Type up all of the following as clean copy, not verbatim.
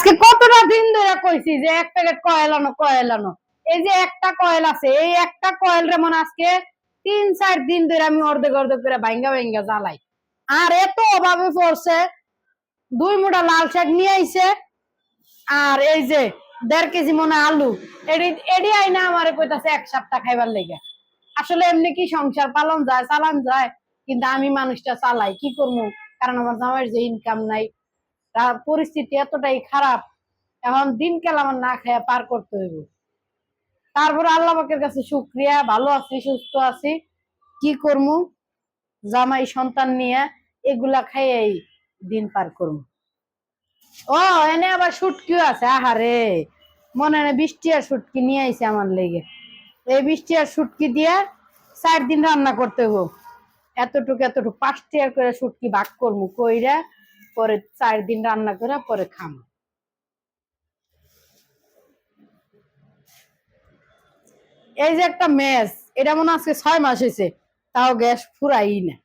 আজকে কতটা দিন ধরে কইছি যে এক প্যাকেট কয়েল আনো। এই যে একটা কয়েল আছে, এই একটা কয়েল রে মনে আজকে 3-4 দিন ধরে আমি অর্ধেক অর্ধেক করে ভাঙ্গা ভাঙ্গা জ্বালাই। আর এত অভাবে পড়ছে, 2 মুঠা লাল শাক নিয়ে আইছে, আর এই যে 1.5 কেজি মনে আলু, এডি আইনা আমারে কইতাছে 1 সপ্তাহ খাইবার লেগে। আসলে এমনি কি সংসার পালন যায়, চালান যায়? কিন্তু আমি মানুষটা চালাই, কি করবো? কারণ আমার জামাইয়ের যে ইনকাম নাই, তার পরিস্থিতি এতটাই খারাপ, এখন দিনকাল আমার না খেয়ে পার করতে হইব। তারপরে আল্লাহ পাকের কাছে শুকরিয়া, ভালো আছি, সুস্থ আছি। কি করবো? জামাই সন্তান নিয়ে এগুলা খাইয়েই দিন পার করবো। ও এনে আবার শুটকিও আছে, আহারে মনে হয় 20 টিয়ার শুটকি নিয়ে আইছে আমার লেগে। এই 20 টিয়ার শুটকি দিয়ে 4 দিন রান্না করতে হইব। এতটুকু 5 টিয়ার করে শুটকি ভাগ করবো, কইরা পরে 4 দিন রান্না করে পরে খামো। এই যে একটা মেস, এটা মনে আজকে 6 মাস হয়েছে, তাও গ্যাস ফুরাই না।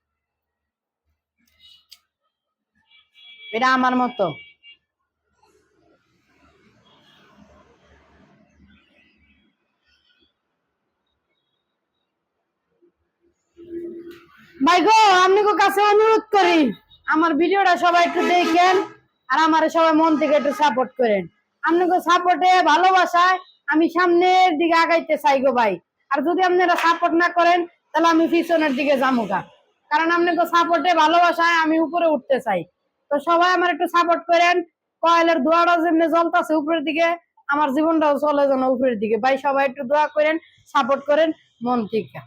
এটা আমার মতো। ভাই গো, আপনাকে কাছে অনুরোধ করি, আমার ভিডিওটা সবাই একটু দেখেন, আর আমার সবাই মন থেকে একটু সাপোর্ট করেন। আপনাকে সাপোর্টে, ভালোবাসায় আমি সামনের দিকে আগাইতে চাই গো ভাই। আর যদি আপনারা সাপোর্ট না করেন, তাহলে আমি পিছনের দিকে যামুগা। কারণ আপনাকে সাপোর্টে, ভালোবাসায় আমি উপরে উঠতে চাই। তো সবাই আমার একটু সাপোর্ট করেন। কয়েলের ধোঁয়াটা যেমনি জ্বলতেছে উপরের দিকে, আমার জীবনটাও চলে যেন উপরের দিকে। ভাই সবাই একটু দোয়া করেন, সাপোর্ট করেন মন থেকে।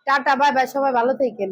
টাটা, বাই বাই, সবাই ভালো থাকেন।